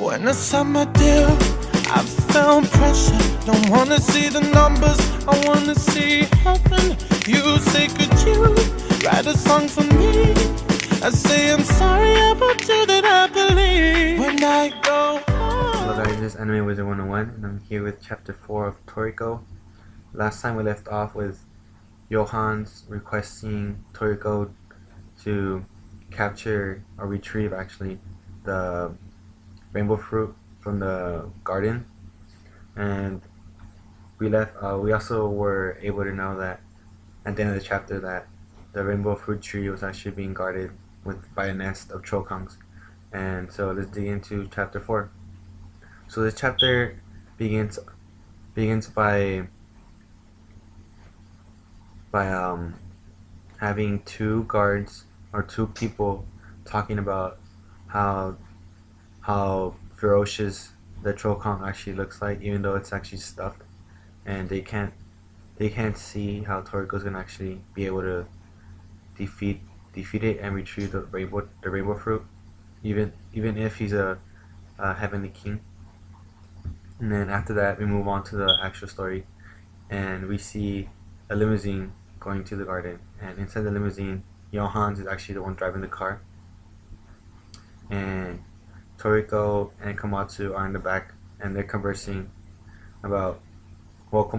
When I signed my deal, I felt pressure. Don't wanna see the numbers, I wanna see heaven. You say, could you write a song for me? I say, I'm sorry about you that I believe. When I go home. Hello guys, this is Anime Wizard 101 and I'm here with chapter 4 of Toriko. Last time we left off with Johan's requesting Toriko to capture or retrieve actually the rainbow fruit from the garden, and we also were able to know that at the end of the chapter that the rainbow fruit tree was actually being guarded by a nest of trollkongs. And so let's dig into chapter 4. So this chapter begins by having two guards or two people talking about how ferocious the trollkong actually looks like, even though it's actually stuffed, and they can't see how Toriko's gonna actually be able to defeat it and retrieve the rainbow fruit, even if he's a heavenly king. And then after that, we move on to the actual story, and we see a limousine going to the garden. And inside the limousine, Johan's is actually the one driving the car, and Toriko and Komatsu are in the back, and they're conversing about. Well,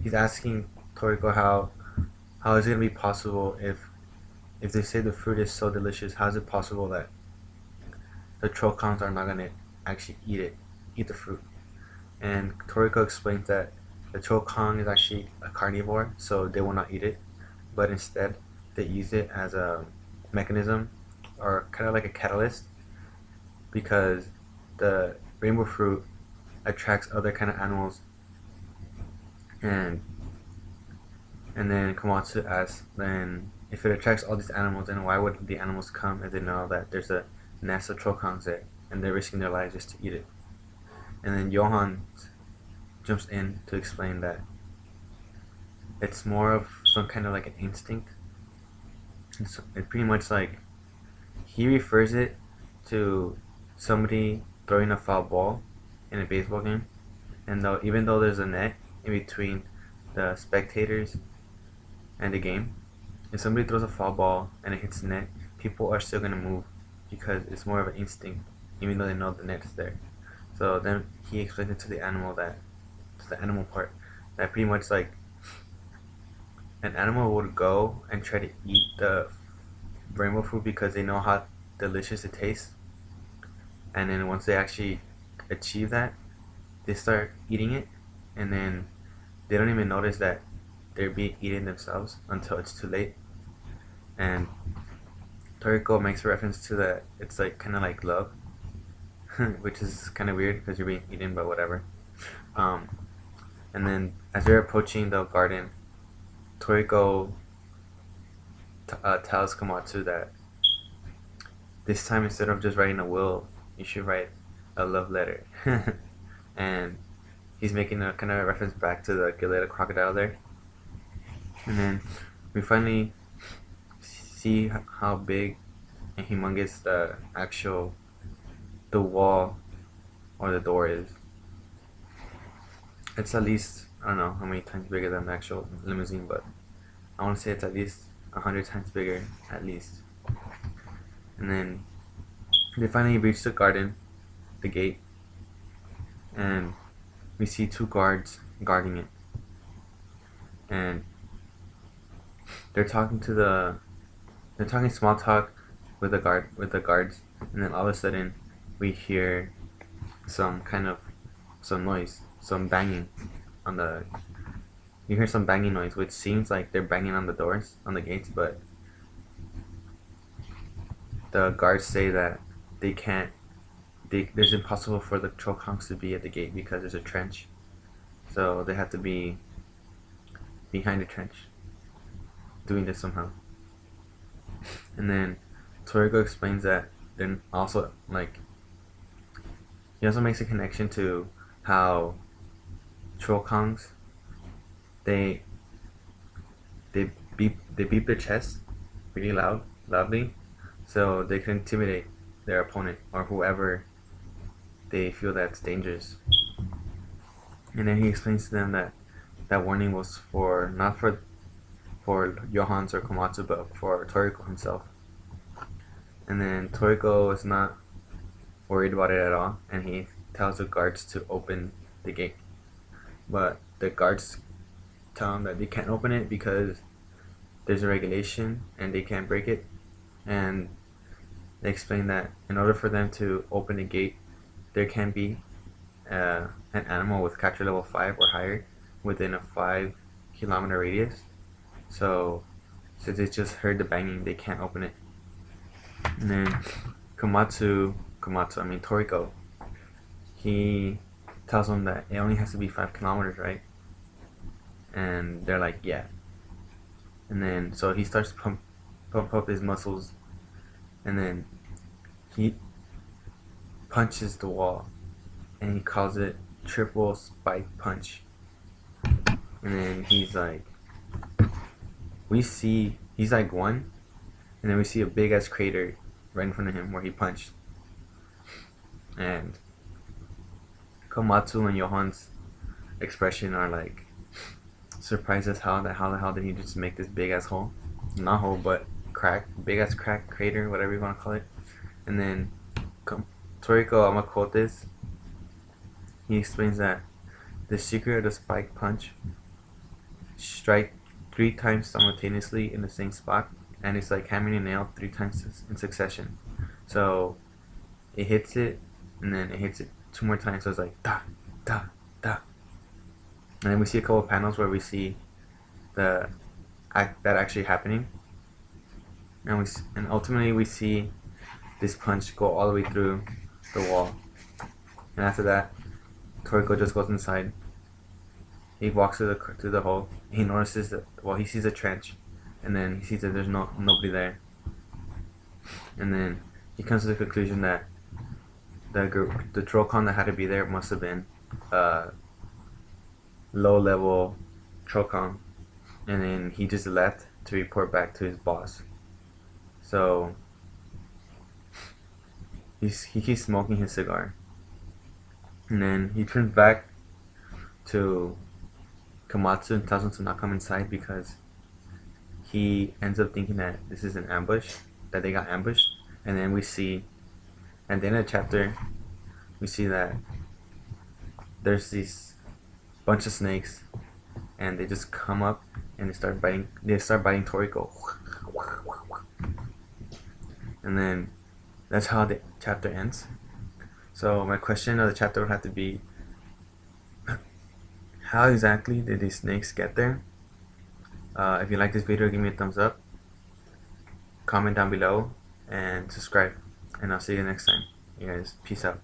he's asking Toriko how is it gonna be possible if they say the fruit is so delicious? How is it possible that the trollkongs are not gonna actually eat the fruit? And Toriko explains that the trollkong is actually a carnivore, so they will not eat it, but instead they use it as a mechanism or kind of like a catalyst, because the rainbow fruit attracts other kind of animals. And then Komatsu asks, then if it attracts all these animals, then why would the animals come if they know that there's a nest of trollkongs there and they're risking their lives just to eat it? And then Johan jumps in to explain that it's more of some kind of like an instinct. It's pretty much like he refers it to somebody throwing a foul ball in a baseball game, and even though there's a net in between the spectators and the game, if somebody throws a foul ball and it hits the net, people are still gonna move because it's more of an instinct, even though they know the net is there. So then he explains it to the animal part, that pretty much like an animal would go and try to eat the rainbow fruit because they know how delicious it tastes, and then once they actually achieve that, they start eating it, and then they don't even notice that they're being eaten themselves until it's too late. And Toriko makes a reference to that it's like kind of like love, which is kind of weird because you're being eaten, but whatever. And then as they're approaching the garden, Toriko tells Komatsu that this time, instead of just writing a will, you should write a love letter. And he's making a kind of reference back to the Gilletta crocodile there. And then we finally see how big and humongous the wall or the door is. It's at least, I don't know how many times bigger than the actual limousine, but I want to say it's at least 100 times bigger, at least. And then they finally reach the garden, the gate, and we see two guards guarding it, and they're talking small talk with the guards, and then all of a sudden we hear some noise, some banging you hear some banging noise, which seems like they're banging on the doors, on the gates, but the guards say that there's impossible for the trollkongs to be at the gate because there's a trench, so they have to be behind the trench doing this somehow. And then Toriko explains that then also he also makes a connection to how trollkongs they beep their chest really loudly, so they can intimidate their opponent or whoever they feel that's dangerous. And then he explains to them that that warning was for not for Johans or Komatsu, but for Toriko himself. And then Toriko is not worried about it at all, and he tells the guards to open the gate. But the guards tell him that they can't open it because there's a regulation and they can't break it. And they explain that in order for them to open the gate, there can be an animal with capture level 5 or higher within a 5-kilometer radius. So since they just heard the banging, they can't open it. And then Toriko, he tells them that it only has to be 5 kilometers, right? And they're like, yeah. And then so he starts to pump up his muscles, and then he punches the wall, and he calls it triple spike punch. And then he's like, he's like one, and then we see a big ass crater right in front of him where he punched. And Komatsu and Johan's expression are like surprised as how the hell did he just make this big ass hole? Not hole, but crack, big ass crack, crater, whatever you want to call it. And then Toriko, I'm gonna quote this. He explains that the secret of the spike punch: strike 3 times simultaneously in the same spot, and it's like hammering a nail 3 times in succession. So it hits it, and then it hits it 2 more times. So it's like da da da. And then we see a couple of panels where we see that actually happening, and ultimately we see this punch go all the way through the wall. And after that, Toriko just goes inside. He walks through the hole. He notices that, well, he sees a trench, and then he sees that there's nobody there. And then he comes to the conclusion that the Trollcon that had to be there must have been low-level Trollcon, and then he just left to report back to his boss. So he keeps smoking his cigar, and then he turns back to Komatsu and tells him to not come inside because he ends up thinking that this is an ambush, that they got ambushed. And then we see at the end of the chapter, we see that there's these bunch of snakes, and they just come up and they start biting Toriko. And then that's how the chapter ends. So my question of the chapter would have to be, how exactly did these snakes get there? If you like this video, give me a thumbs up, comment down below, and subscribe. And I'll see you next time. You guys, peace out.